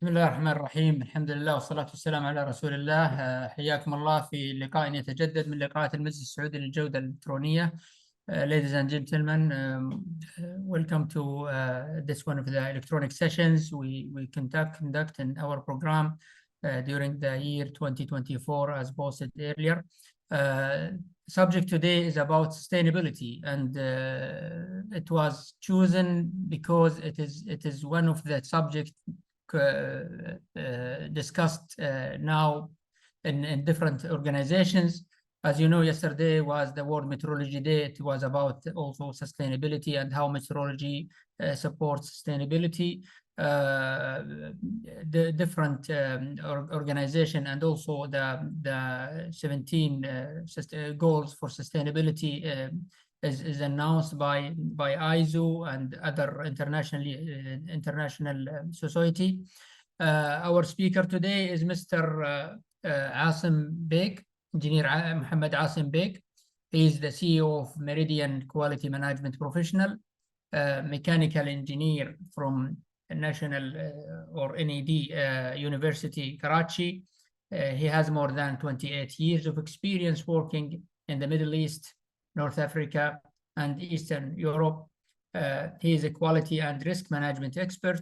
بسم الله الرحمن الرحيم. الحمد لله والصلاة والسلام على رسول الله. حياكم الله في لقاء يتجدد من لقاءات المجلس السعودي للجودة الإلكترونية. Ladies and gentlemen, welcome to this one of the electronic sessions we conduct in our program during the year 2024 as posted earlier. Subject today is about sustainability, and it was chosen because it is one of the subjects discussed now in different organizations. As you know, yesterday was the World Meteorology Day. It was about also sustainability and how meteorology supports sustainability. The different organization and also the 17 goals for sustainability is announced by ISO and other international society. Our speaker today is Mr. Asim Baig, Engineer Mohammed Asim Baig. He is the CEO of Meridian Quality Management Professional, mechanical engineer from National or NED University, Karachi. He has more than 28 years of experience working in the Middle East, North Africa, and Eastern Europe. He is a quality and risk management expert,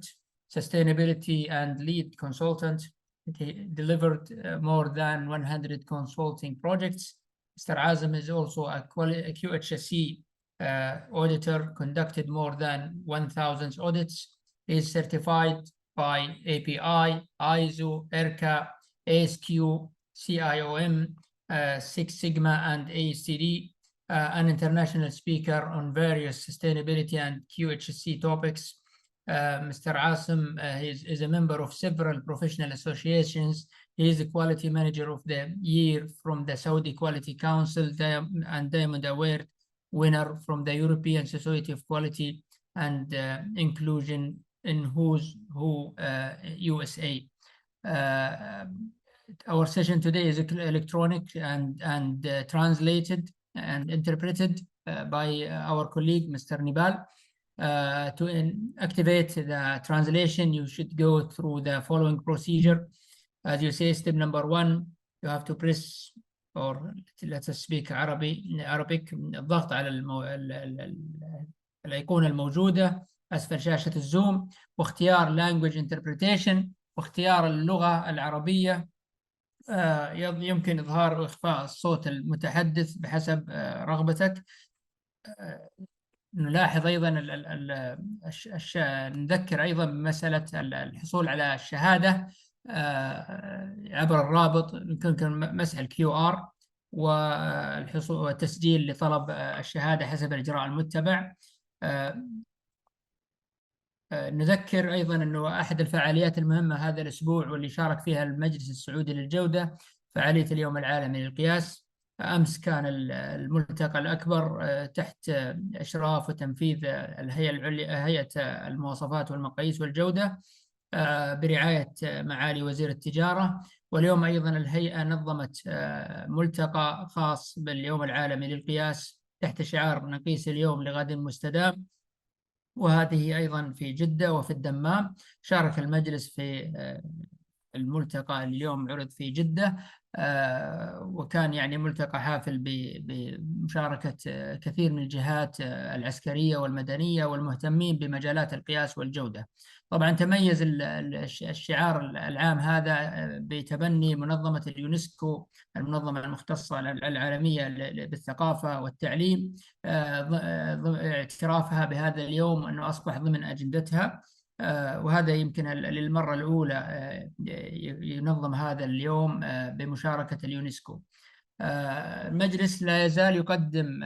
sustainability and lead consultant. He delivered more than 100 consulting projects. Mr. Azim is also a QHSE auditor, conducted more than 1,000 audits. He is certified by API, ISO, ERCA, ASQ, CIOM, Six Sigma, and ASTD. An international speaker on various sustainability and QHSE topics. Mr. Asim is a member of several professional associations. He is the quality manager of the year from the Saudi Quality Council and Diamond Award winner from the European Society of Quality and Inclusion in Who's Who USA. Our session today is electronic and translated and interpreted by our colleague, Mr. Nibal. To activate the translation, you should go through the following procedure. As you say, step number 1, you have to press, or let's speak Arabic, الضغط على الأيقونة الموجودة أسفل شاشة الزوم، واختيار language interpretation، واختيار اللغة العربية. يمكن إظهار وإخفاء الصوت المتحدث بحسب رغبتك. نلاحظ أيضا نذكر أيضا بمسألة الحصول على الشهادة عبر الرابط. يمكنكم مسح QR والتسجيل لطلب الشهادة حسب الإجراء المتبع. نذكر أيضا أنه أحد الفعاليات المهمة هذا الأسبوع واللي شارك فيها المجلس السعودي للجودة فعالية اليوم العالمي للقياس. أمس كان الملتقى الأكبر تحت إشراف وتنفيذ الهيئة العليا، هيئة المواصفات والمقاييس والجودة برعاية معالي وزير التجارة. واليوم أيضا الهيئة نظمت ملتقى خاص باليوم العالمي للقياس تحت شعار نقيس اليوم لغد مستدام، وهذه أيضا في جدة وفي الدمام. شارك المجلس في الملتقى اليوم عرض في جدة، وكان يعني ملتقى حافل بمشاركة كثير من الجهات العسكرية والمدنية والمهتمين بمجالات القياس والجودة. طبعا تميز الشعار العام هذا بتبني منظمة اليونسكو، المنظمة المختصة العالمية بالثقافة والتعليم، اعترافها بهذا اليوم أنه أصبح ضمن أجندتها. وهذا يمكن للمرة الأولى ينظم هذا اليوم بمشاركة اليونسكو. المجلس لا يزال يقدم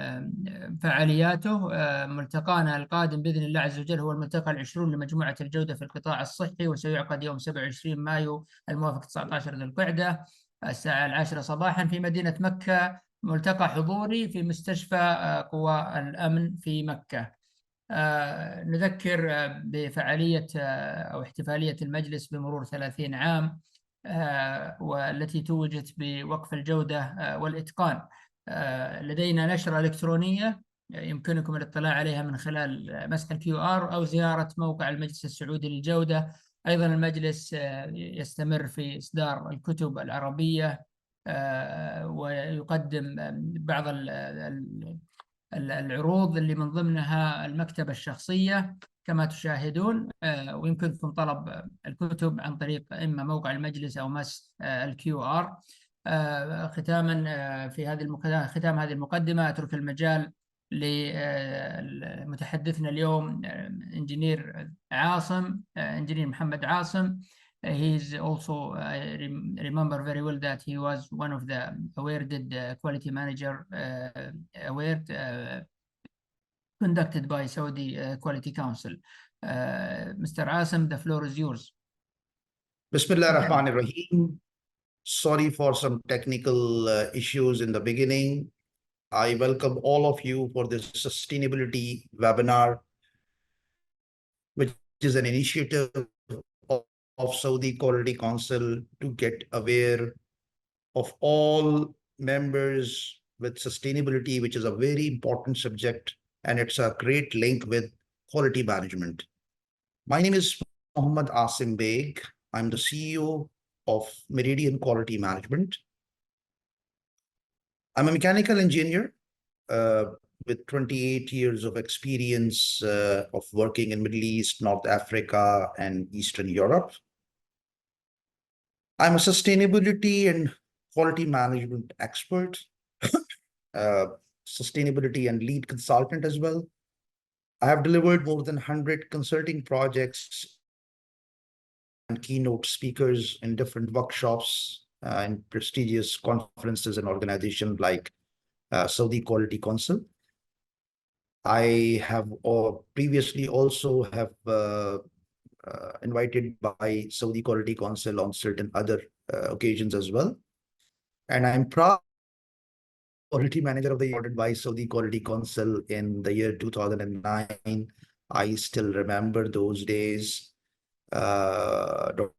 فعالياته. ملتقانا القادم بإذن الله عز وجل هو الملتقى العشرون لمجموعة الجودة في القطاع الصحي، وسيعقد يوم 27 مايو الموافق 19 ذي القعدة الساعة 10 صباحا في مدينة مكة، ملتقى حضوري في مستشفى قوى الأمن في مكة. نذكر بفعالية أو احتفالية المجلس بمرور 30 عام والتي توجت بوقف الجودة والإتقان. لدينا نشرة إلكترونية يمكنكم الاطلاع عليها من خلال مسح QR أو زيارة موقع المجلس السعودي للجودة أيضا المجلس يستمر في إصدار الكتب العربية ويقدم بعض العروض اللي من ضمنها المكتبة الشخصية كما تشاهدون، ويمكنكم طلب الكتب عن طريق إما موقع المجلس أو مس الQR. ختاما في ختام هذه المقدمة أترك المجال لمتحدثنا اليوم انجينير عاصم، انجينير محمد عاصم. He is also, I remember very well that he was one of the awarded quality manager award conducted by Saudi Quality Council. Mr. Asim, the floor is yours. Bismillah ar-Rahman ar-Rahim. Sorry for some technical issues in the beginning. I welcome all of you for this sustainability webinar, which is an initiative of Saudi Quality Council to get aware of all members with sustainability, which is a very important subject, and it's a great link with quality management. My name is Muhammad Asim Baig. I'm the CEO of Meridian Quality Management. I'm a mechanical engineer with 28 years of experience of working in Middle East, North Africa, and Eastern Europe. I'm a sustainability and quality management expert, sustainability and lead consultant as well. I have delivered more than 100 consulting projects and keynote speakers in different workshops and prestigious conferences and organizations like Saudi Quality Council. I have previously also have invited by Saudi Quality Council on certain other occasions as well. And I'm proud Quality Manager of the Year by Saudi Quality Council in the year 2009. I still remember those days. Dr.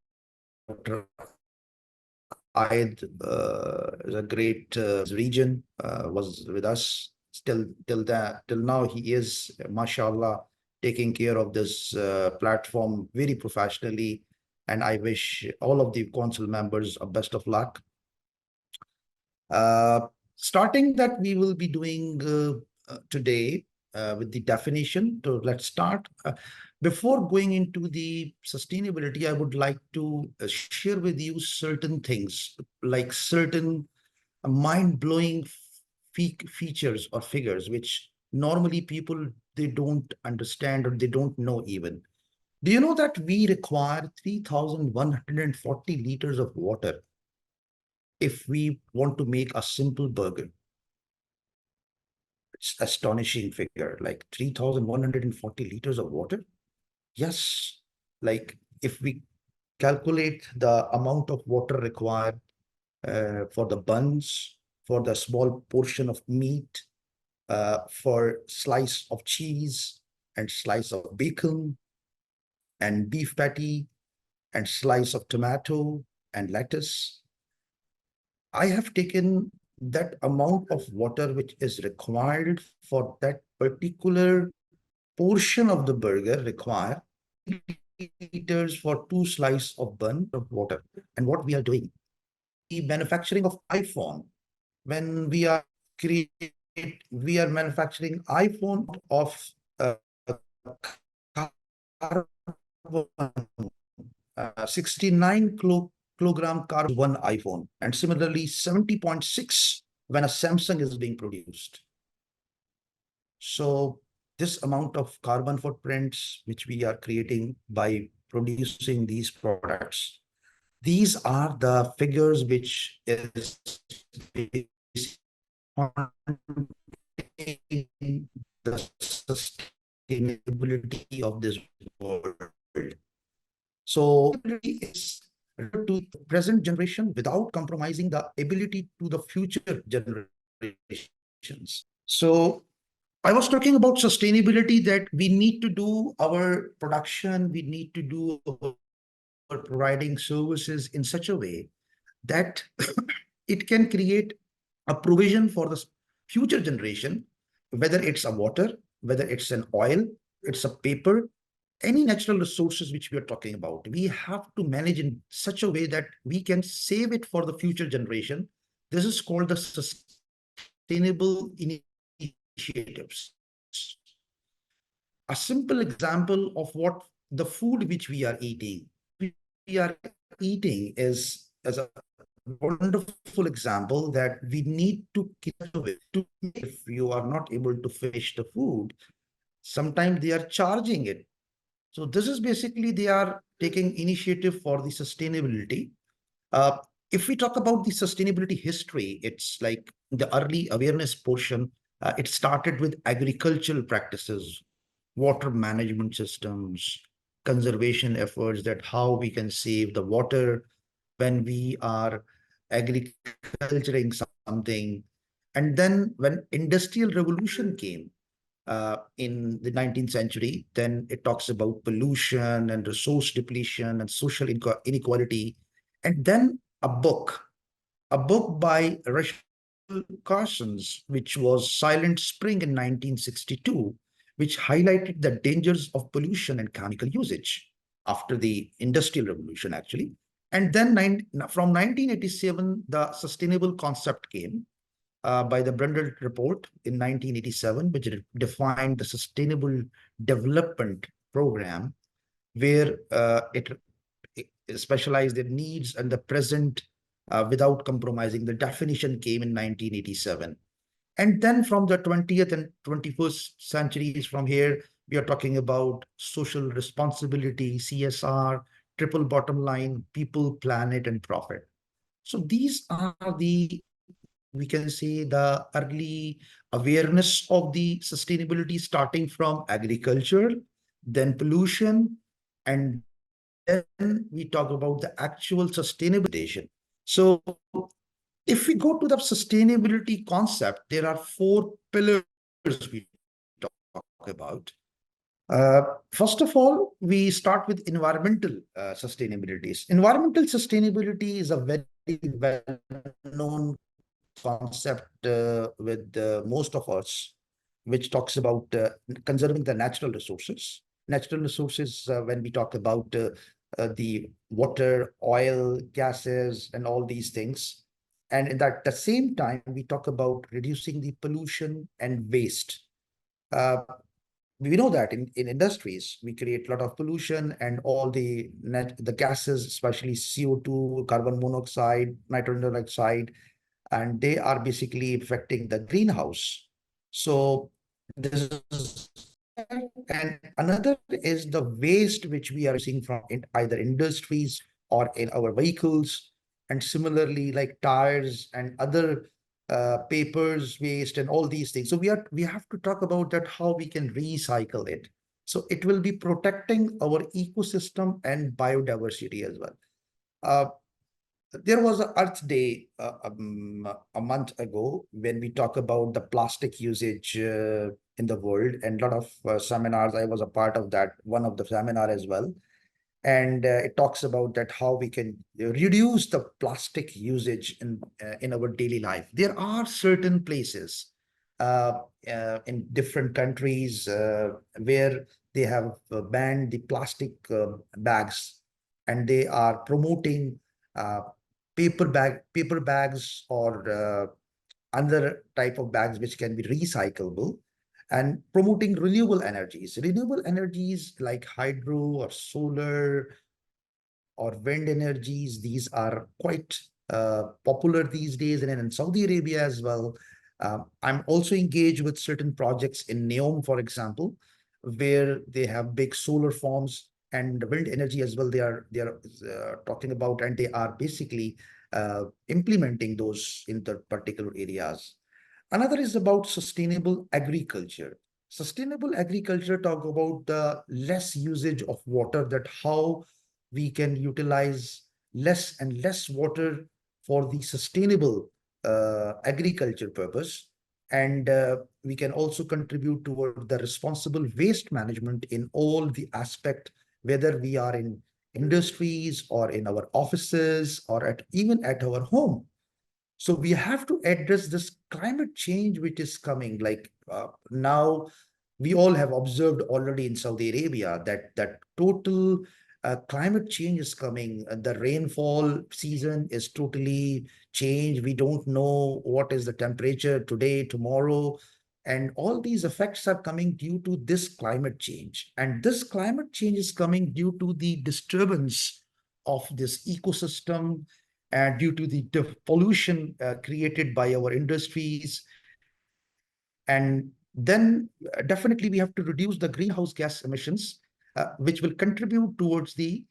Ayed is a great region, was with us till now. He is, mashallah, taking care of this platform very professionally, and I wish all of the council members a best of luck. Starting that we will be doing today with the definition. So let's start. Before going into the sustainability, I would like to share with you certain things, like certain mind-blowing features or figures, which normally people, they don't understand or they don't know even. Do you know that we require 3,140 liters of water if we want to make a simple burger? It's astonishing figure, like 3,140 liters of water. Yes, like if we calculate the amount of water required for the buns, for the small portion of meat, for slice of cheese and slice of bacon and beef patty and slice of tomato and lettuce, I have taken that amount of water which is required for that particular portion of the burger require liters for 2 slices of bun of water. And what we are doing, the manufacturing of iPhone, when we are manufacturing iPhone of carbon, 69 kilogram carbon one iPhone, and similarly 70.6 when a Samsung is being produced. So this amount of carbon footprints which we are creating by producing these products, these are the figures which is the sustainability of this world. So is to the present generation without compromising the ability to the future generations. So I was talking about sustainability, that we need to do our production, we need to do our providing services in such a way that it can create a provision for the future generation, whether it's a water, whether it's an oil, it's a paper, any natural resources which we are talking about, we have to manage in such a way that we can save it for the future generation. This is called the sustainable initiatives. A simple example of what the food which we are eating is as a wonderful example that we need to keep with. If you are not able to finish the food, sometimes they are charging it. So this is basically they are taking initiative for the sustainability. Uh, if we talk about the sustainability history, it's like the early awareness portion. It started with agricultural practices, water management systems, conservation efforts, that how we can save the water when we are agriculturing something. And then when industrial revolution came, in the 19th century, then it talks about pollution and resource depletion and social inequality. And then a book by Rachel Carson's, which was Silent Spring in 1962, which highlighted the dangers of pollution and chemical usage after the Industrial Revolution, actually. And then from 1987, the sustainable concept came by the Brundtland Report in 1987, which defined the Sustainable Development Program, where it specialized in needs and the present without compromising. The definition came in 1987. And then from the 20th and 21st centuries, from here, we are talking about social responsibility, CSR, triple bottom line, people, planet, and profit. So these are the, we can say, the early awareness of the sustainability, starting from agriculture, then pollution, and then we talk about the actual sustainability. So if we go to the sustainability concept, there are 4 pillars we talk about. First of all, we start with environmental sustainability. Environmental sustainability is a very well-known concept with most of us, which talks about conserving the natural resources. Natural resources, when we talk about the water, oil, gases, and all these things. And at the same time, we talk about reducing the pollution and waste. We know that in industries, we create a lot of pollution and all the gases, especially CO2, carbon monoxide, nitrogen dioxide, and they are basically affecting the greenhouse. So this is, and another is the waste which we are seeing from either industries or in our vehicles, and similarly like tires and other papers waste and all these things. So we have to talk about that, how we can recycle it. So it will be protecting our ecosystem and biodiversity as well. There was an Earth Day a month ago when we talk about the plastic usage in the world, and a lot of seminars. I was a part of that, one of the seminar as well. And it talks about that how we can reduce the plastic usage in our daily life. There are certain places in different countries where they have banned the plastic bags, and they are promoting uh, paper bags or other type of bags which can be recyclable, and promoting renewable energies like hydro or solar or wind energies. These are quite popular these days, and in Saudi Arabia as well. I'm also engaged with certain projects in NEOM, for example, where they have big solar farms and wind energy as well. They are talking about, and they are basically implementing those in the particular areas. Another is about sustainable agriculture. Sustainable agriculture talk about the less usage of water, that how we can utilize less and less water for the sustainable agriculture purpose. And we can also contribute toward the responsible waste management in all the aspect, whether we are in industries or in our offices or even at our home. So we have to address this climate change which is coming. Like now, we all have observed already in Saudi Arabia that total climate change is coming. The rainfall season is totally changed. We don't know what is the temperature today, tomorrow. And all these effects are coming due to this climate change. And this climate change is coming due to the disturbance of this ecosystem and due to the pollution created by our industries. And then definitely we have to reduce the greenhouse gas emissions, which will contribute towards the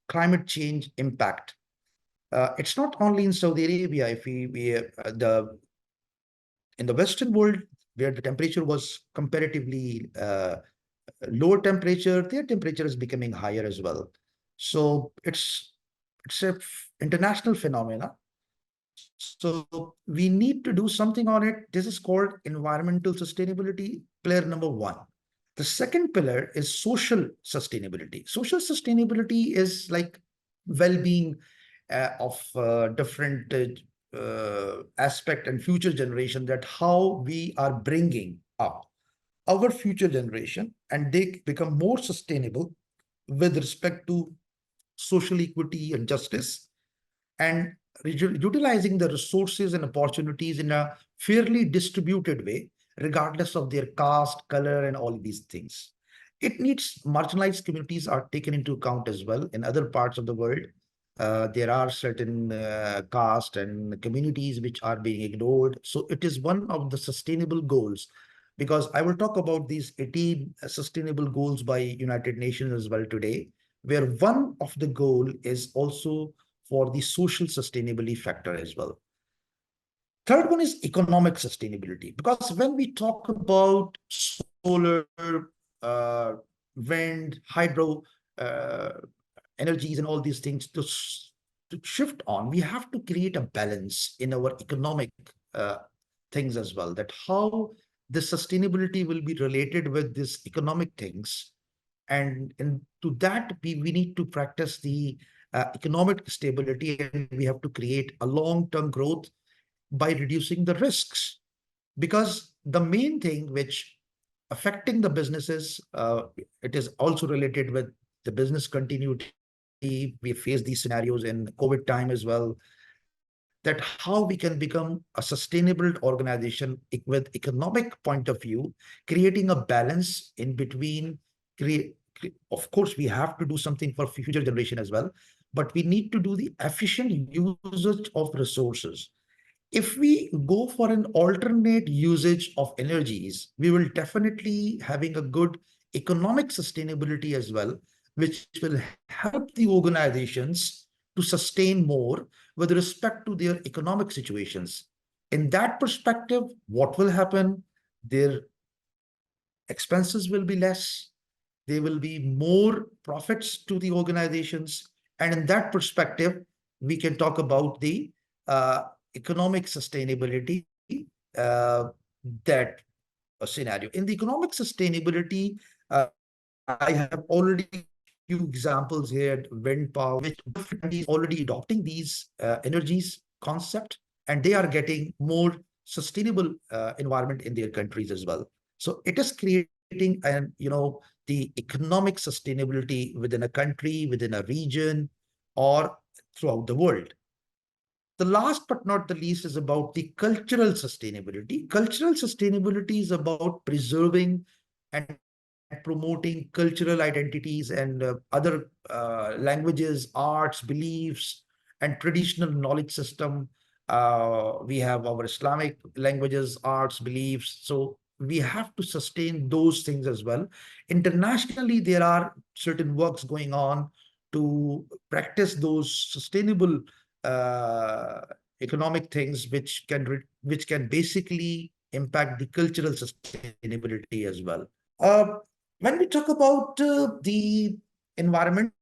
climate change impact. It's not only in Saudi Arabia. If in the Western world, where the temperature was comparatively lower temperature, their temperature is becoming higher as well. So it's a international phenomena. So we need to do something on it. This is called environmental sustainability, pillar number one. The second pillar is social sustainability. Social sustainability is like well-being of different aspect and future generation, that how we are bringing up our future generation and they become more sustainable with respect to social equity and justice, and utilizing the resources and opportunities in a fairly distributed way, regardless of their caste, color, and all these things. It needs marginalized communities are taken into account as well. In other parts of the world, there are certain caste and communities which are being ignored. So it is one of the sustainable goals, because I will talk about these 18 sustainable goals by United Nations as well today, where one of the goal is also for the social sustainability factor as well. Third one is economic sustainability, because when we talk about solar, wind, hydro energies and all these things to shift on, we have to create a balance in our economic things as well, that how the sustainability will be related with these economic things. And to that, we need to practice the economic stability, and we have to create a long-term growth by reducing the risks. Because the main thing which affecting the businesses, it is also related with the business continuity. We face these scenarios in COVID time as well, that how we can become a sustainable organization with economic point of view, creating a balance in between. Of course, we have to do something for future generation as well, but we need to do the efficient usage of resources. If we go for an alternate usage of energies, we will definitely having a good economic sustainability as well, which will help the organizations to sustain more with respect to their economic situations. In that perspective, what will happen? Their expenses will be less. There will be more profits to the organizations. And in that perspective, we can talk about the economic sustainability, that scenario. In the economic sustainability, I have already few examples here, wind power, which is already adopting these energies concept, and they are getting more sustainable environment in their countries as well. So it is creating an, the economic sustainability within a country, within a region, or throughout the world. The last but not the least is about the cultural sustainability. Cultural sustainability is about preserving and promoting cultural identities and other languages, arts, beliefs, and traditional knowledge system. We have our Islamic languages, arts, beliefs. So we have to sustain those things as well. Internationally, there are certain works going on to practice those sustainable economic things, which can basically impact the cultural sustainability as well. When we talk about the environment,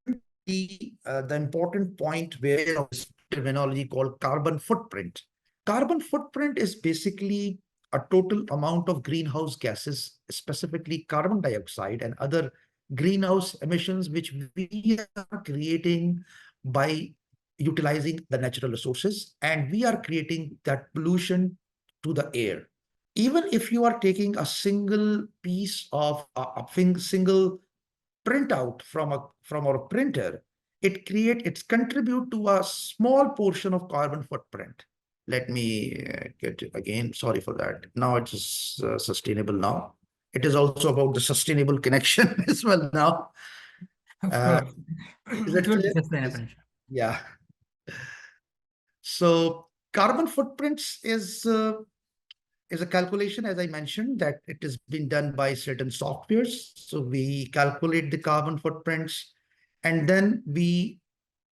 the important point where terminology called carbon footprint. Carbon footprint is basically a total amount of greenhouse gases, specifically carbon dioxide and other greenhouse emissions, which we are creating by utilizing the natural resources, and we are creating that pollution to the air. even if you are taking a single piece of single printout from our printer, it's contribute to a small portion of carbon footprint. Let me get it again. Sorry for that. Now it's sustainable now. It is also about the sustainable connection as well now. Of course. Is It it will be clear? sustainable. Yeah. So carbon footprints is a calculation, as I mentioned, that it has been done by certain softwares. So we calculate the carbon footprints, and then we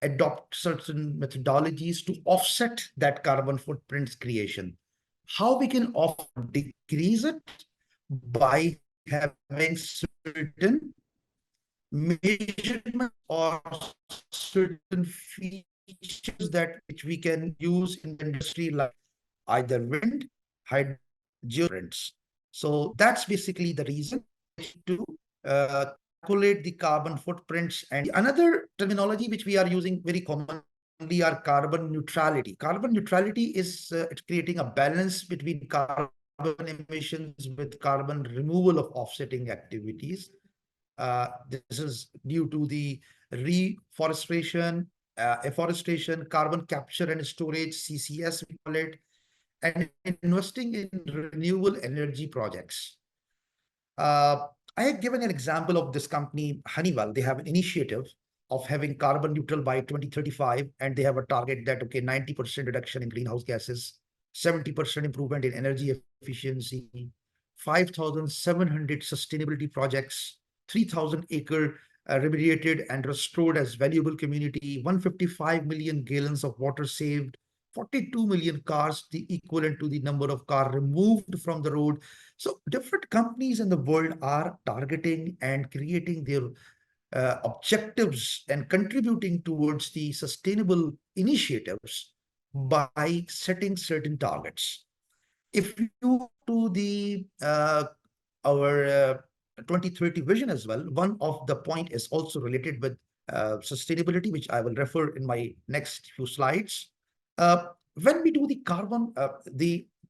adopt certain methodologies to offset that carbon footprints creation. How we can decrease it? By having certain measurements or certain features that which we can use in the industry, like either wind, hydro, geoprints. So that's basically the reason to calculate the carbon footprints. And another terminology which we are using very commonly are carbon neutrality. Carbon neutrality is it's creating a balance between carbon emissions with carbon removal of offsetting activities. This is due to the reforestation, afforestation, carbon capture and storage, CCS we call it, and investing in renewable energy projects. I have given an example of this company, Honeywell. They have an initiative of having carbon neutral by 2035, and they have a target that, okay, 90% reduction in greenhouse gases, 70% improvement in energy efficiency, 5,700 sustainability projects, 3,000-acre remediated and restored as valuable community, 155 million gallons of water saved, 42 million cars, the equivalent to the number of cars removed from the road. So different companies in the world are targeting and creating their objectives and contributing towards the sustainable initiatives by setting certain targets. If you to the our 2030 vision as well, one of the point is also related with sustainability, which I will refer in my next few slides. When we do the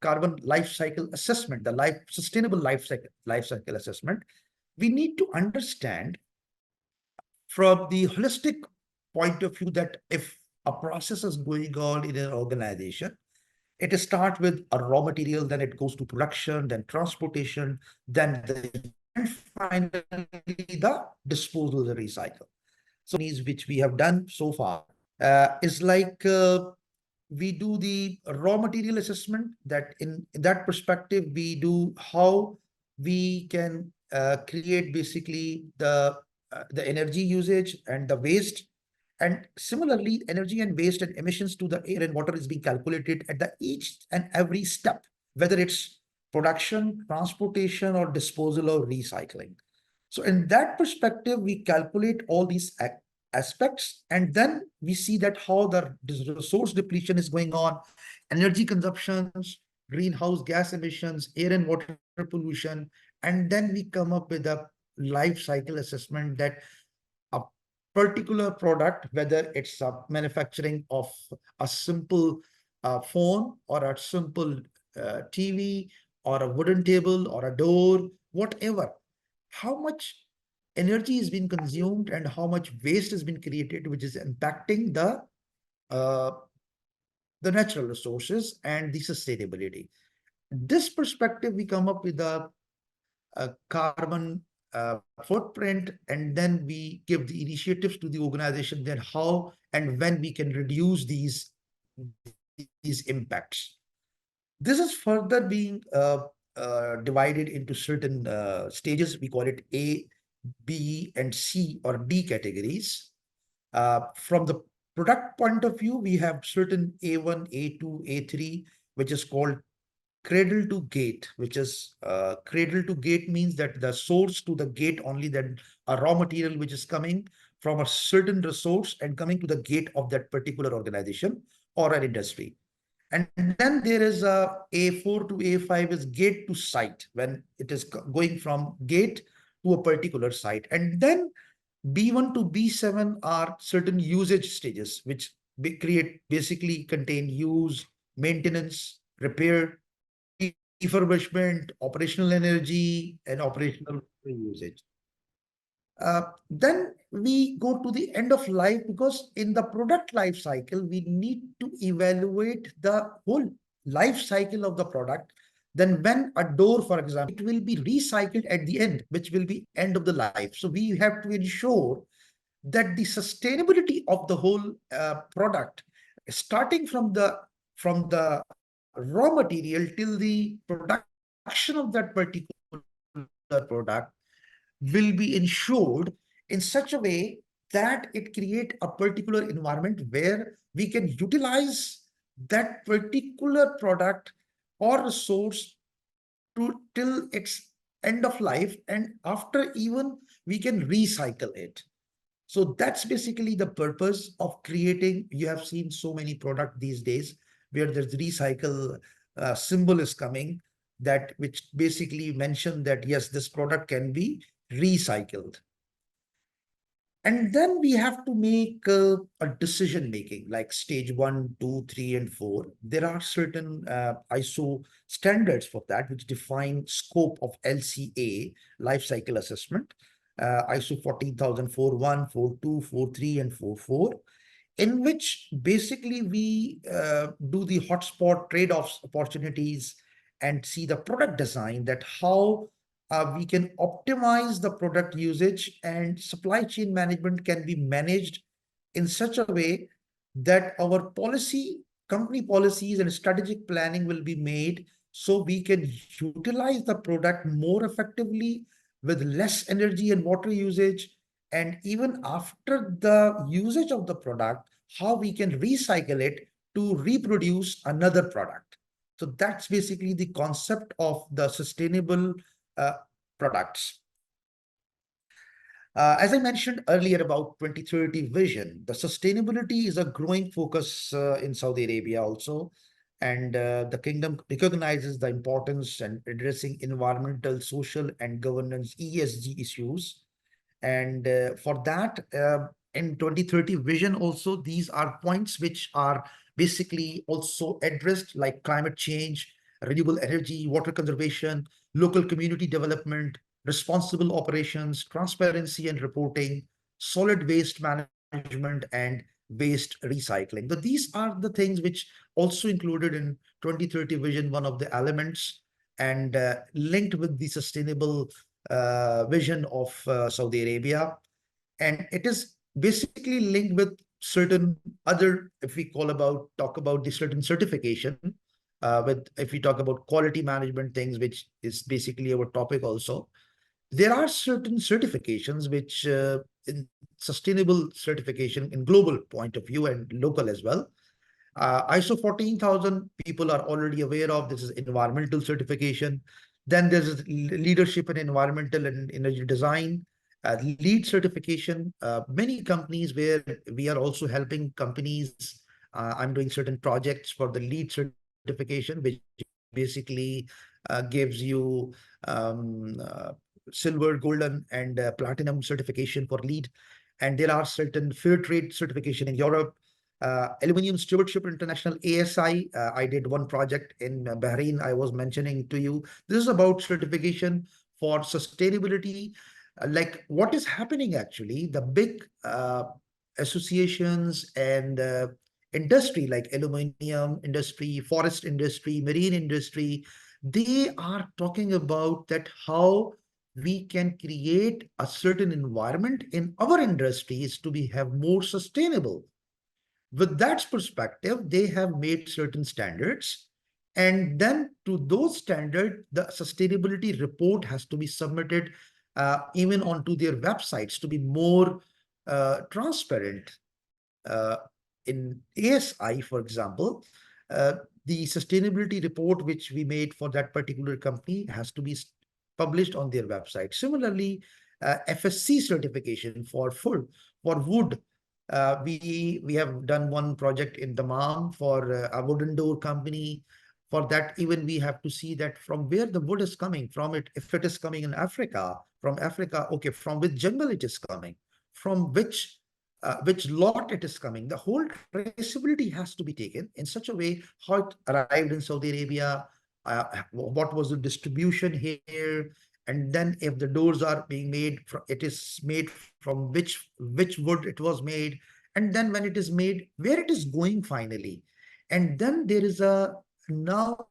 carbon life cycle assessment, the sustainable life cycle assessment, we need to understand from the holistic point of view that if a process is going on in an organization, it starts with a raw material, then it goes to production, then transportation, then and finally the disposal, the recycle. So these which we have done so far is like we do the raw material assessment, that in that perspective, we do how we can create basically the energy usage and the waste. And similarly, energy and waste and emissions to the air and water is being calculated at the each and every step, whether it's production, transportation, or disposal or recycling. So in that perspective, we calculate all these aspects, and then we see that how the resource depletion is going on, energy consumptions, greenhouse gas emissions, air and water pollution, and then we come up with a life cycle assessment that a particular product, whether it's a manufacturing of a simple phone or a simple TV or a wooden table or a door, whatever, how much energy is being consumed and how much waste has been created, which is impacting the natural resources and the sustainability. This perspective, we come up with a carbon footprint, and then we give the initiatives to the organization, then how and when we can reduce these impacts. This is further being divided into certain stages. We call it A, B, and C or D categories. From the product point of view, we have certain A1, A2, A3, which is called cradle to gate, which is cradle to gate means that the source to the gate only, that a raw material which is coming from a certain resource and coming to the gate of that particular organization or an industry. And then there is a A4 to A5 is gate to site, when it is going from gate to a particular site. And then B1 to B7 are certain usage stages, which basically contain use, maintenance, repair, refurbishment, operational energy, and operational usage. Then we go to the end of life, because in the product life cycle, we need to evaluate the whole life cycle of the product. Then when a door, for example, it will be recycled at the end, which will be end of the life. So we have to ensure that the sustainability of the whole product, starting from the raw material till the production of that particular product, will be ensured in such a way that it create a particular environment where we can utilize that particular product or resource till its end of life, and after even we can recycle it. So that's basically the purpose of creating. You have seen so many products these days where there's recycle symbol is coming, that which basically mention that yes, this product can be recycled. And then we have to make a decision making, like stage 1, 2, 3, and 4. There are certain ISO standards for that, which define scope of LCA, life cycle assessment, ISO 14041, 42, 43, and 44, in which basically we do the hotspot trade-offs opportunities and see the product design, that how we can optimize the product usage, and supply chain management can be managed in such a way that our company policies and strategic planning will be made so we can utilize the product more effectively with less energy and water usage. And even after the usage of the product, how we can recycle it to reproduce another product. So that's basically the concept of the sustainable products. As I mentioned earlier about 2030 vision, the sustainability is a growing focus in Saudi Arabia also. And the kingdom recognizes the importance in addressing environmental, social, and governance ESG issues. And for that, in 2030 vision also, these are points which are basically also addressed, like climate change, renewable energy, water conservation, local community development, responsible operations, transparency and reporting, solid waste management, and waste recycling. But these are the things which also included in 2030 vision, one of the elements, and linked with the sustainable vision of Saudi Arabia. And it is basically linked with certain other, if we talk about the certain certification, if we talk about quality management things, which is basically our topic also, there are certain certifications which in sustainable certification in global point of view and local as well. ISO 14,000 people are already aware of. This is environmental certification. Then there's leadership in environmental and energy design, LEED certification. Many companies where we are also helping companies. I'm doing certain projects for the LEED certification, which basically gives you silver, golden, and platinum certification for LEED. And there are certain fair trade certification in Europe. Aluminium Stewardship International, ASI. I did one project in Bahrain, I was mentioning to you. This is about certification for sustainability. Like what is happening actually, the big associations and industry like aluminium industry, forest industry, marine industry, they are talking about that how we can create a certain environment in our industries to have more sustainable. With that perspective, they have made certain standards, and then to those standards, the sustainability report has to be submitted even onto their websites to be more transparent. In ASI, for example, the sustainability report which we made for that particular company has to be published on their website. Similarly, FSC certification for wood. We have done one project in Dammam for a wooden door company. For that, even we have to see that from where the wood is coming from. If it is coming in Africa, from Africa, okay, from which jungle it is coming, from which lot it is coming. The whole traceability has to be taken in such a way how it arrived in Saudi Arabia, what was the distribution here, and then if the doors are being made, it is made from which wood it was made, and then when it is made, where it is going finally. And then there is a now,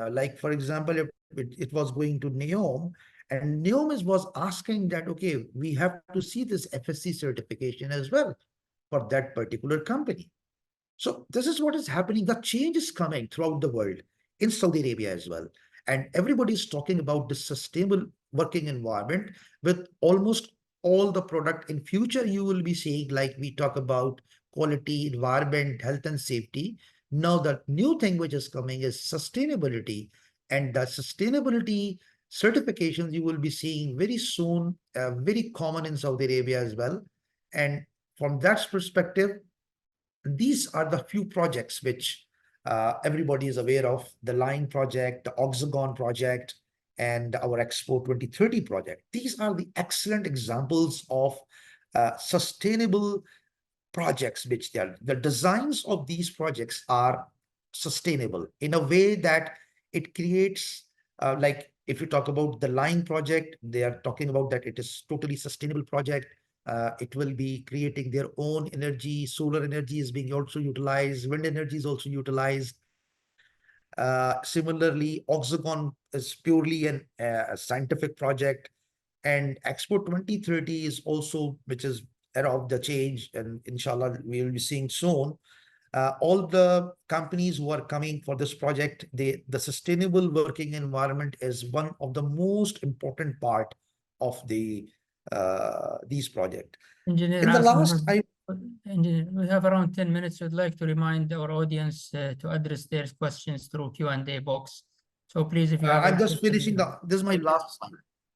like for example, if it was going to NEOM, and NEOM was asking that, okay, we have to see this FSC certification as well for that particular company. So this is what is happening. The change is coming throughout the world, in Saudi Arabia as well. And everybody is talking about this sustainable working environment with almost all the product. In future, you will be seeing, like we talk about quality, environment, health and safety. Now the new thing which is coming is sustainability. And the sustainability certifications you will be seeing very soon, very common in Saudi Arabia as well. And from that perspective, these are the few projects which everybody is aware of: the Line project, the Oxagon project, and our Expo 2030 project. These are the excellent examples of sustainable projects, which they are. The designs of these projects are sustainable in a way that it creates, like if you talk about the Line project, they are talking about that it is totally sustainable project. It will be creating their own energy. Solar energy is being also utilized. Wind energy is also utilized. Similarly, Oxagon is purely a scientific project. And Expo 2030 is also, which is era of the change, and inshallah, we will be seeing soon. All the companies who are coming for this project, the sustainable working environment is one of the most important part of these projects. Engineer In the last, Engineer, we have around 10 minutes. We'd like to remind our audience to address their questions through Q&A box. So please, if you have I'm just finishing this is my last slide.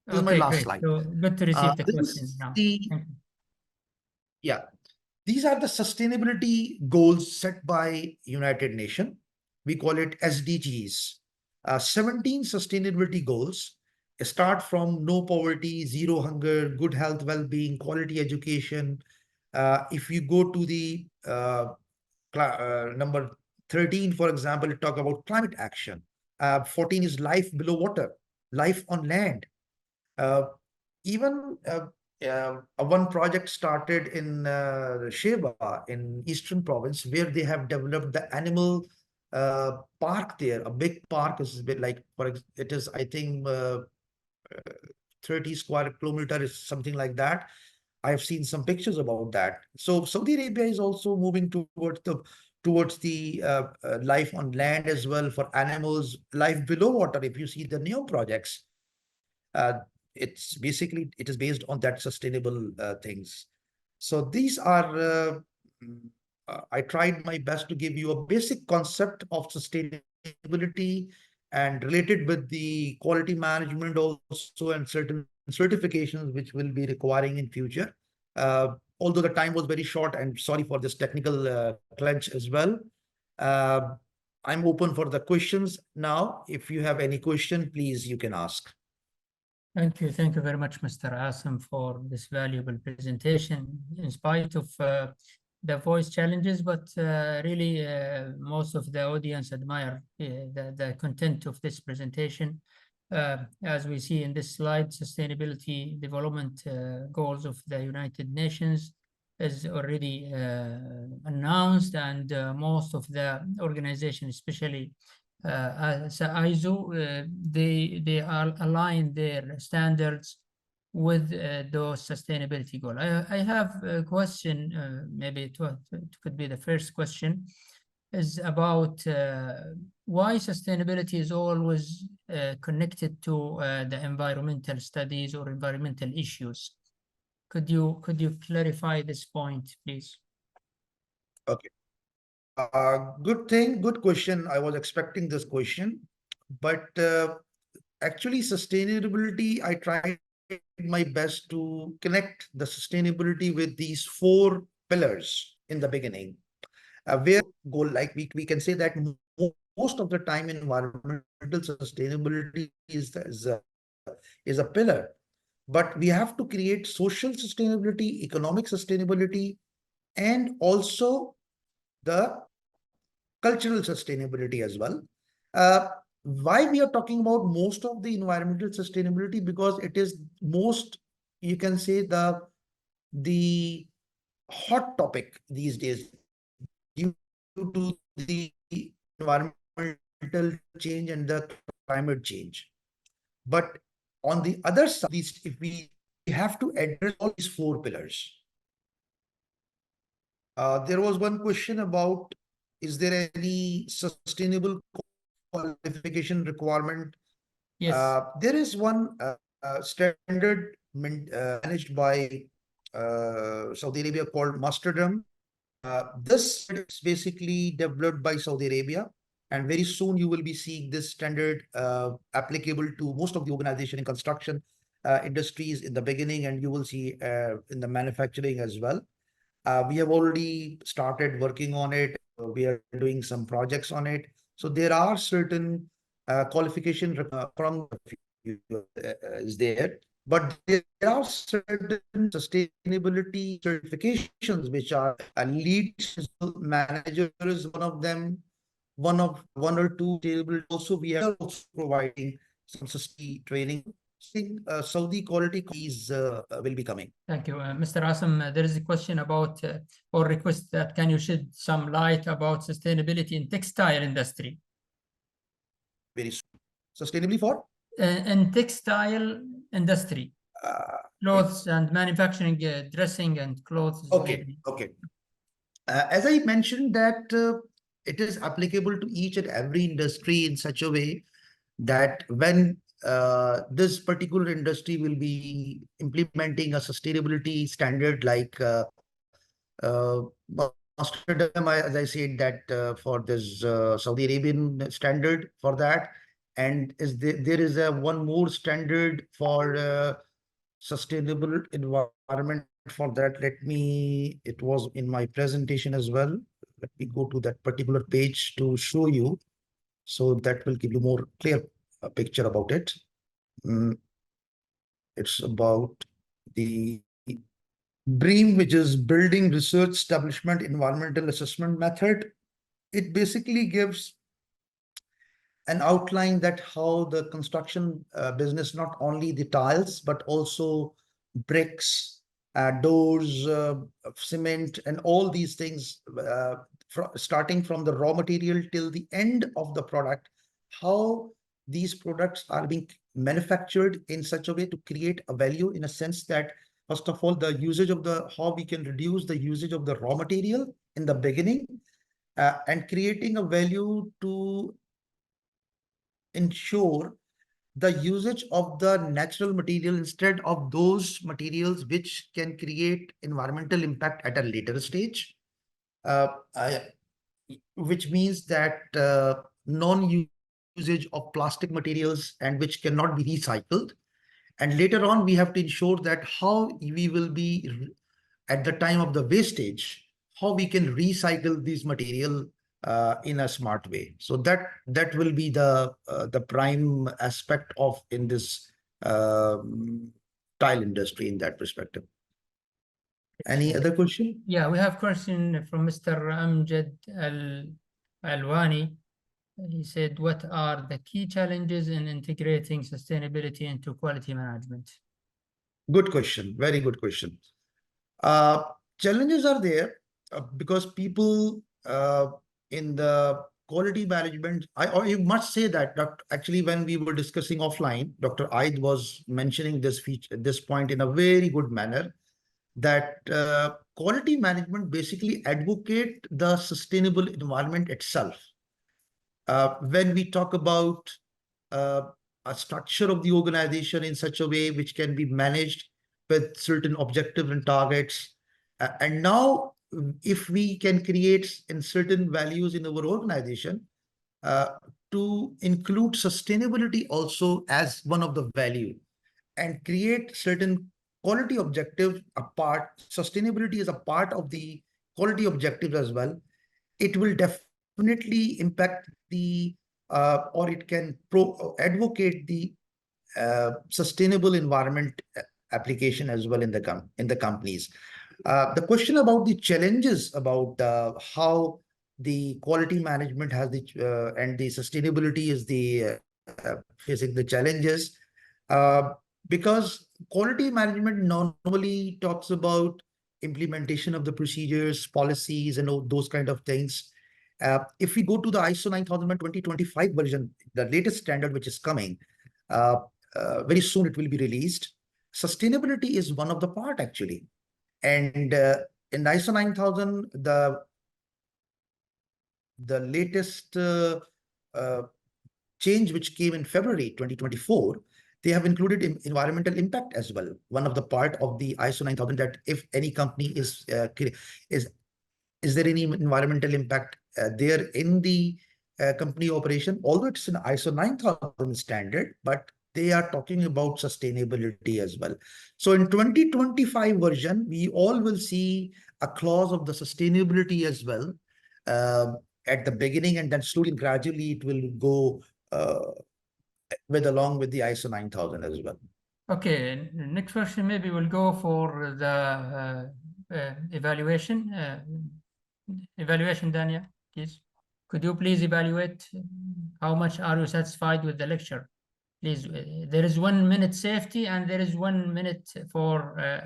This is my okay, last great. slide. So good to receive the This questions is now. yeah, these are the sustainability goals set by United Nations. We call it SDGs. 17 sustainability goals start from no poverty, zero hunger, good health, well-being, quality education. If you go to the number 13, for example, it talk about climate action. 14 is life below water, life on land. Even one project started in Sheba in Eastern Province, where they have developed the animal park there. A big park is a bit like, it is, I think, 30 square kilometers, something like that. I have seen some pictures about that. So Saudi Arabia is also moving towards the life on land as well for animals, life below water. If you see the new projects, it's basically, it is based on that sustainable things. So these are, I tried my best to give you a basic concept of sustainability and related with the quality management also, and certain certifications which will be requiring in future. Although the time was very short, and sorry for this technical clench as well. I'm open for the questions now. If you have any question, please, you can ask. Thank you. Thank you very much, Mr. Asim, for this valuable presentation. In spite of the voice challenges, but really most of the audience admire the content of this presentation. As we see in this slide, sustainability development goals of the United Nations is already announced, and most of the organizations, especially ISO, they are align their standards with those sustainability goals. I have a question, maybe it could be the first question, is about why sustainability is always connected to the environmental studies or environmental issues. Could you clarify this point, please? Okay. Good question. I was expecting this question, but actually sustainability, I tried my best to connect the sustainability with these 4 pillars in the beginning. Where goal, like we can say that most of the time environmental sustainability is a pillar, but we have to create social sustainability, economic sustainability, and also the cultural sustainability as well. why we are talking about most of the environmental sustainability? Because it is most, you can say, the hot topic these days due to the environmental change and the climate change. But on the other side, if we have to address all these four pillars. There was one question about, is there any sustainable qualification requirement? Yes. There is one standard managed by Saudi Arabia called Masterdom. This is basically developed by Saudi Arabia, and very soon you will be seeing this standard applicable to most of the organization in construction industries in the beginning, and you will see in the manufacturing as well. We have already started working on it. We are doing some projects on it. So there are certain qualification from is there, but there are certain sustainability certifications which are lead managers, one of them, one or two table. Also, we are also providing some sustainability training. Saudi quality is will be coming. Thank you. Mr. Asim, there is a question about, or request that can you shed some light about sustainability in textile industry? Very soon. Sustainably for? In textile industry, clothes and manufacturing, dressing and clothes. Okay, okay. As I mentioned that it is applicable to each and every industry in such a way that when this particular industry will be implementing a sustainability standard like Amsterdam, as I said, that for this Saudi Arabian standard for that, and there is a one more standard for sustainable environment for that. It was in my presentation as well. Let me go to that particular page to show you. So that will give you more clear picture about it. It's about the BREEAM, which is Building Research Establishment Environmental Assessment Method. It basically gives an outline that how the construction business, not only the tiles, but also bricks, doors, cement, and all these things, starting from the raw material till the end of the product, how these products are being manufactured in such a way to create a value, in a sense that, first of all, the usage of how we can reduce the usage of the raw material in the beginning, and creating a value to ensure the usage of the natural material instead of those materials which can create environmental impact at a later stage, which means that non-usage of plastic materials and which cannot be recycled. And later on, we have to ensure that how we will be, at the time of the wastage, how we can recycle these material in a smart way. So that will be the prime aspect of in this tile industry in that perspective. Any other question? Yeah, we have question from Mr. Amjad Alwani. He said, what are the key challenges in integrating sustainability into quality management? Good question. Very good question. Challenges are there because people in the quality management, I must say that actually when we were discussing offline, Dr. Aid was mentioning this point in a very good manner, that quality management basically advocate the sustainable environment itself. When we talk about a structure of the organization in such a way which can be managed with certain objectives and targets, and now if we can create in certain values in our organization to include sustainability also as one of the value and create certain quality objective apart, sustainability is a part of the quality objectives as well, it will definitely impact the or it can advocate the sustainable environment application as well in the companies. The question about the challenges about how the quality management has the and the sustainability is the facing the challenges, because quality management normally talks about implementation of the procedures, policies, and all those kind of things. If we go to the ISO 9001 2025 version, the latest standard which is coming, very soon it will be released. Sustainability is one of the part actually. And in ISO 9000, the latest change which came in February 2024, they have included environmental impact as well. One of the part of the ISO 9000, that if any company is there any environmental impact there in the company operation, although it's an ISO 9000 standard, but they are talking about sustainability as well. So in 2025 version, we all will see a clause of the sustainability as well at the beginning, and then slowly and gradually it will go along with the ISO 9000 as well. Okay, next question maybe we'll go for the evaluation. Evaluation, Daniel, please. Could you please evaluate how much are you satisfied with the lecture? Please, there is 1 minute safety and there is 1 minute for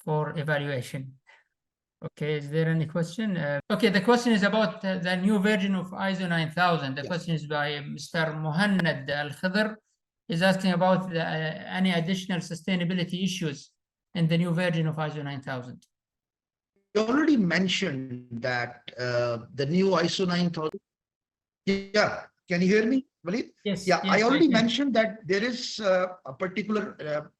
evaluation. Okay, is there any question? Okay, the question is about the new version of ISO 9000. The question is by Mr. Muhannad Al-Khidr. Is asking about any additional sustainability issues in the new version of ISO 9000. You already mentioned that the new ISO 9000. Yeah, can you hear me, Walid? Yes. Yeah, yes, I already mentioned that there is a particular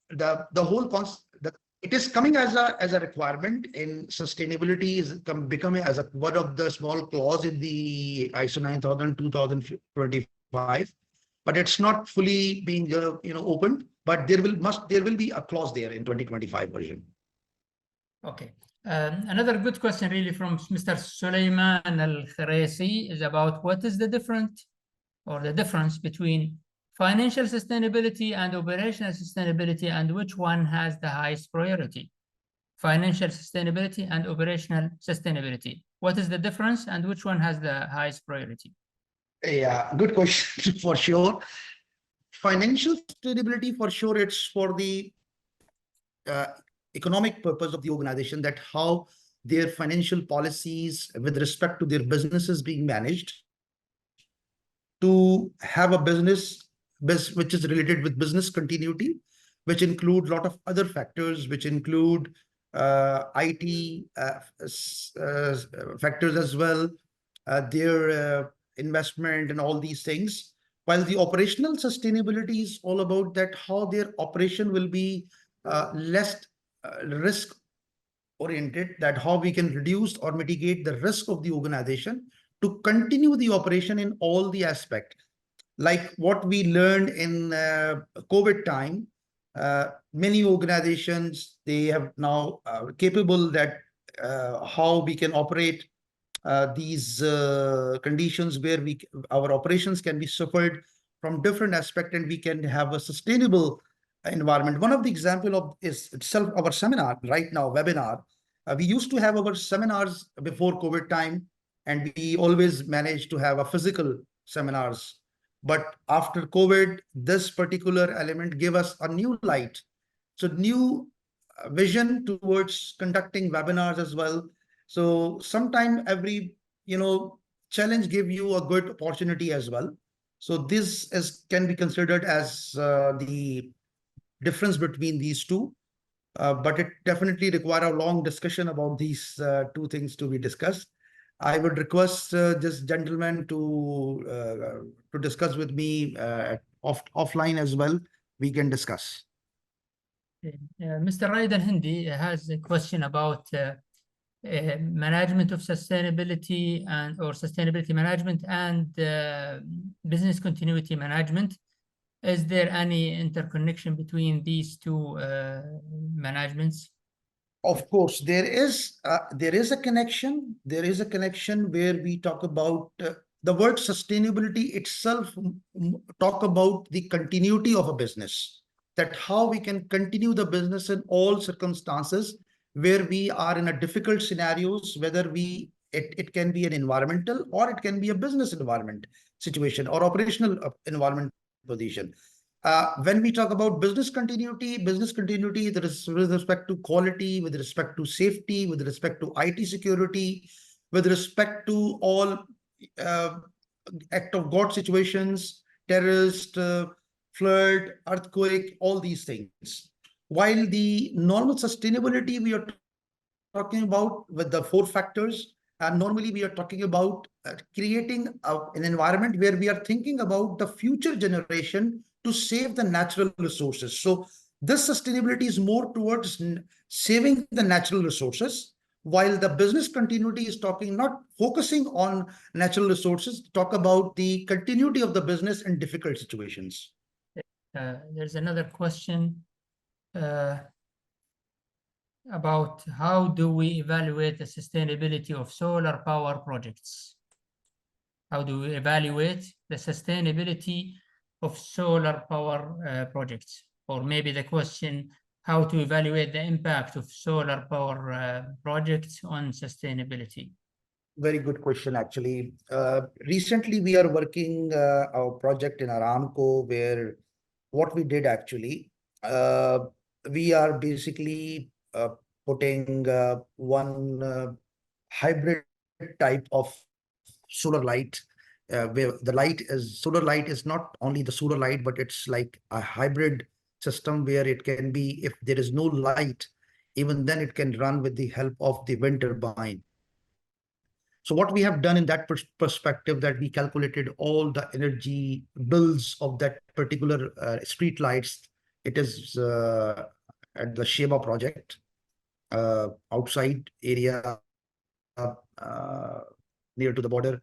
the whole concept that it is coming as a requirement in sustainability is becoming as one of the small clause in the ISO 9000 2025. But it's not fully being opened, but there will be a clause there in 2025 version. Okay. Another good question really from Mr. Sulaiman Al-Kharesi is about what is the difference between financial sustainability and operational sustainability, and which one has the highest priority? Financial sustainability and operational sustainability. What is the difference and which one has the highest priority? Yeah, good question for sure. Financial sustainability for sure, it's for the economic purpose of the organization, that how their financial policies with respect to their businesses being managed, to have a business which is related with business continuity, which include a lot of other factors, which include IT factors as well, their investment and all these things. While the operational sustainability is all about that how their operation will be less risk oriented, that how we can reduce or mitigate the risk of the organization to continue the operation in all the aspects. Like what we learned in COVID time, many organizations, they have now capable that how we can operate these conditions where our operations can be suffered from different aspects, and we can have a sustainable environment. One of the example of is itself our seminar right now, webinar. We used to have our seminars before COVID time, and we always managed to have a physical seminars. But after COVID, this particular element gave us a new light. So new vision towards conducting webinars as well. So sometime every, challenge give you a good opportunity as well. So this can be considered as the difference between these two. But it definitely require a long discussion about these two things to be discussed. I would request this gentleman to discuss with me offline as well. We can discuss. Mr. Raid Al-Hindi has a question about management of sustainability or sustainability management and business continuity management. Is there any interconnection between these two managements? Of course, there is a connection. There is a connection where we talk about the word sustainability itself. Talk about the continuity of a business, that how we can continue the business in all circumstances where we are in a difficult scenarios, whether we It can be an environmental or it can be a business environment situation or operational environment position. When we talk about business continuity there is with respect to quality, with respect to safety, with respect to IT security, with respect to all act of God situations, terrorist, flood, earthquake, all these things. While the normal sustainability we are talking about with the 4 factors, and normally we are talking about creating an environment where we are thinking about the future generation to save the natural resources. So this sustainability is more towards saving the natural resources, while the business continuity is talking, not focusing on natural resources, talk about the continuity of the business in difficult situations. There's another question about how do we evaluate the sustainability of solar power projects? How do we evaluate the sustainability of solar power projects? Or maybe the question, how to evaluate the impact of solar power projects on sustainability? Very good question, actually. Recently, we are working our project in Aramco, where what we did actually, we are basically putting one hybrid type of solar light, where the light is solar light is not only the solar light, but it's like a hybrid system where it can be, if there is no light, even then it can run with the help of the wind turbine. So what we have done in that perspective, that we calculated all the energy bills of that particular street lights. It is at the Sheba project, outside area near to the border.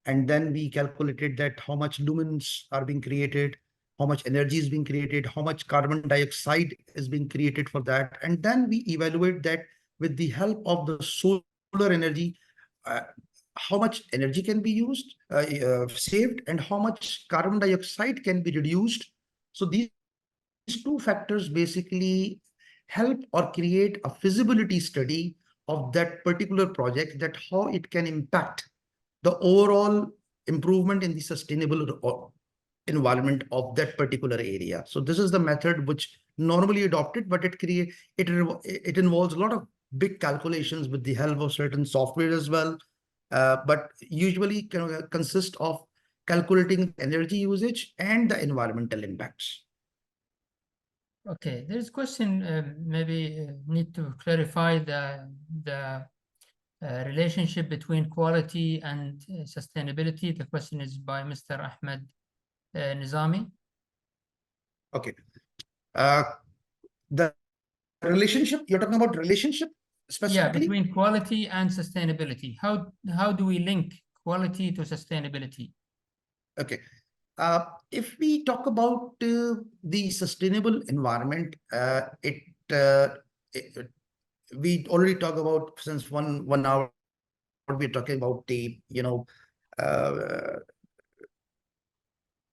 And then we calculated that how much lumens are being created, how much energy is being created, how much carbon dioxide is being created for that. And then we evaluate that with the help of the solar energy, how much energy can be used, saved, and how much carbon dioxide can be reduced. So these 2 factors basically help or create a feasibility study of that particular project, that how it can impact the overall improvement in the sustainable environment of that particular area. So this is the method which normally adopted, but it involves a lot of big calculations with the help of certain software as well. But usually consist of calculating energy usage and the environmental impacts. Okay, there's a question, maybe need to clarify the relationship between quality and sustainability. The question is by Mr. Ahmed Nizami. Okay. The relationship, you're talking about relationship specifically? Yeah, between quality and sustainability. How do we link quality to sustainability? Okay. If we talk about the sustainable environment, we already talk about, since one hour, we're talking about the,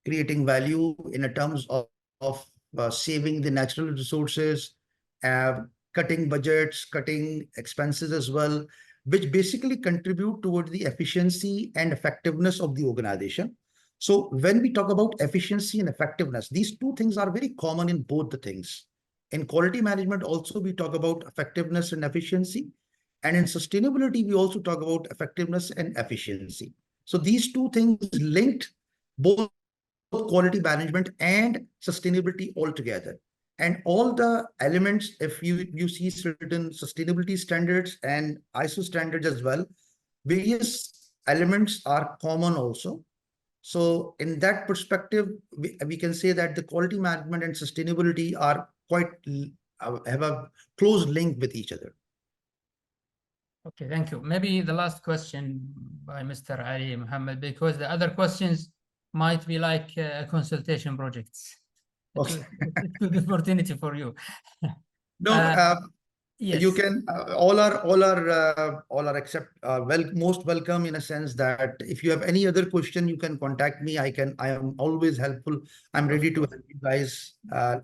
creating value in a terms of saving the natural resources, cutting budgets, cutting expenses as well, which basically contribute towards the efficiency and effectiveness of the organization. So when we talk about efficiency and effectiveness, these 2 things are very common in both the things. In quality management also, we talk about effectiveness and efficiency. And in sustainability, we also talk about effectiveness and efficiency. So these 2 things linked, both quality management and sustainability altogether. And all the elements, if you see certain sustainability standards and ISO standards as well, various elements are common also. So in that perspective, we can say that the quality management and sustainability are quite have a close link with each other. Okay, thank you. Maybe the last question by Mr. Ali Muhammad, because the other questions might be like consultation projects. Okay. It's a good opportunity for you. No, yes. You can all are except most welcome, in a sense that if you have any other question, you can contact me. I am always helpful. I'm ready to help you guys.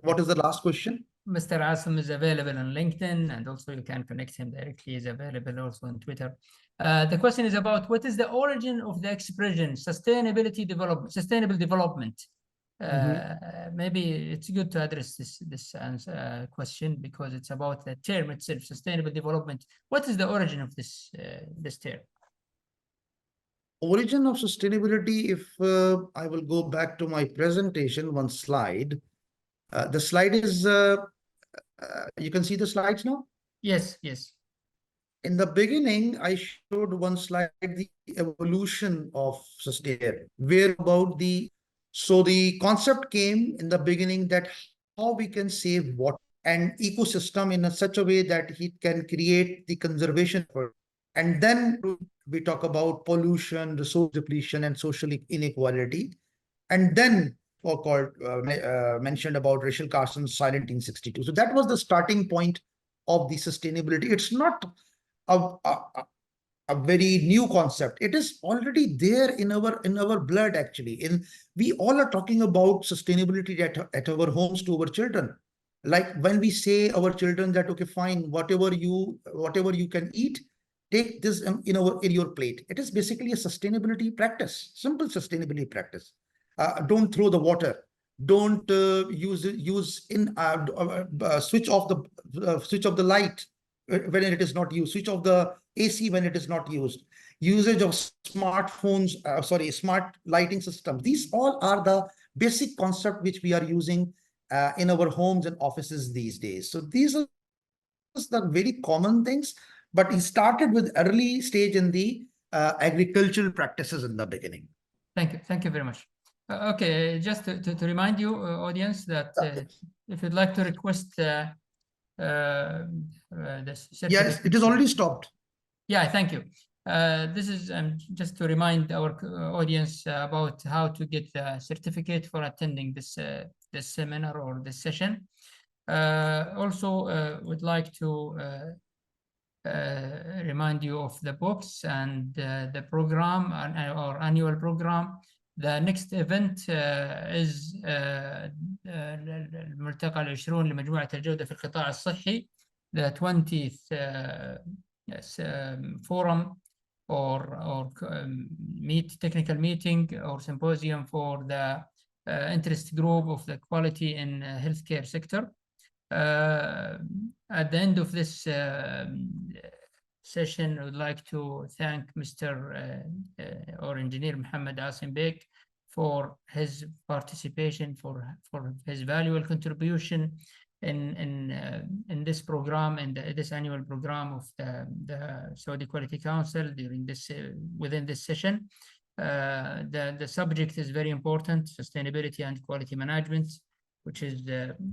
What is the last question? Mr. Asim is available on LinkedIn, and also you can connect him directly. He's available also on Twitter. The question is about what is the origin of the expression sustainable development. Maybe it's good to address this question because it's about the term itself, sustainable development. What is the origin of this term? Origin of sustainability, if I will go back to my presentation, one slide. The slide is, you can see the slides now? Yes, yes. In the beginning, I showed one slide, the evolution of sustainability, where about so the concept came in the beginning that how we can save water and ecosystem in such a way that it can create the conservation. And then we talk about pollution, resource depletion, and social inequality. And then mentioned about Rachel Carson's Silent 1962. So that was the starting point of the sustainability. It's not a very new concept. It is already there in our blood, actually. We all are talking about sustainability at our homes to our children. Like when we say our children that, okay, fine, whatever you can eat, take this in your plate. It is basically a sustainability practice, simple sustainability practice. Don't throw the water. Don't switch off the light when it is not used. Switch off the AC when it is not used. Usage of smartphones, smart lighting system. These all are the basic concept which we are using in our homes and offices these days. So these are the very common things, but it started with early stage in the agricultural practices in the beginning. Thank you very much. Okay, just to remind you, audience, that if you'd like to request the yes, it is already stopped. Yeah, thank you. This is just to remind our audience about how to get the certificate for attending this seminar or this session. Also, would like to remind you of the books and the program, our annual program. The next event is الملتقى العشرون لمجموعة الجودة في القطاع الصحي, the 20th forum or technical meeting or symposium for the interest group of the quality in healthcare sector. At the end of this session, I would like to thank Mr. or Engineer Mohammed Asim Baig for his participation, for his valuable contribution in this program and this annual program of the Saudi Quality Council during this within this session. The subject is very important: sustainability and quality management, which is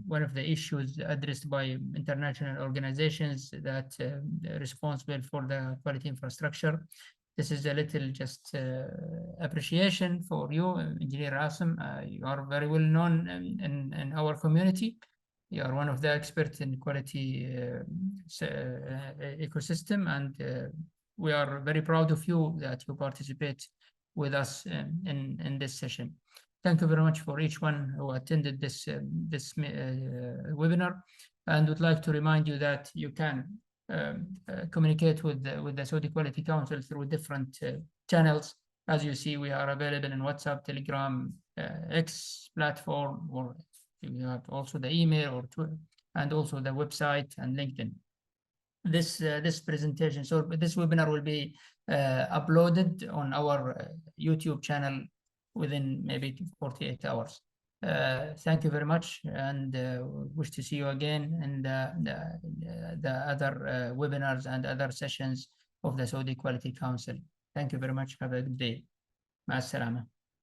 one of the issues addressed by international organizations that are responsible for the quality infrastructure. This is a little just appreciation for you, Engineer Asim. You are very well known in our community. You are one of the experts in quality ecosystem, and we are very proud of you that you participate with us in this session. Thank you very much for each one who attended this webinar, and would like to remind you that you can communicate with the Saudi Quality Council through different channels. As you see, we are available in WhatsApp, Telegram, X platform, or you have also the email or Twitter, and also the website and LinkedIn. This presentation, so this webinar will be uploaded on our YouTube channel within maybe 48 hours. Thank you very much, and wish to see you again in the other webinars and other sessions of the Saudi Quality Council. Thank you very much. Have a good day. مع السلامة.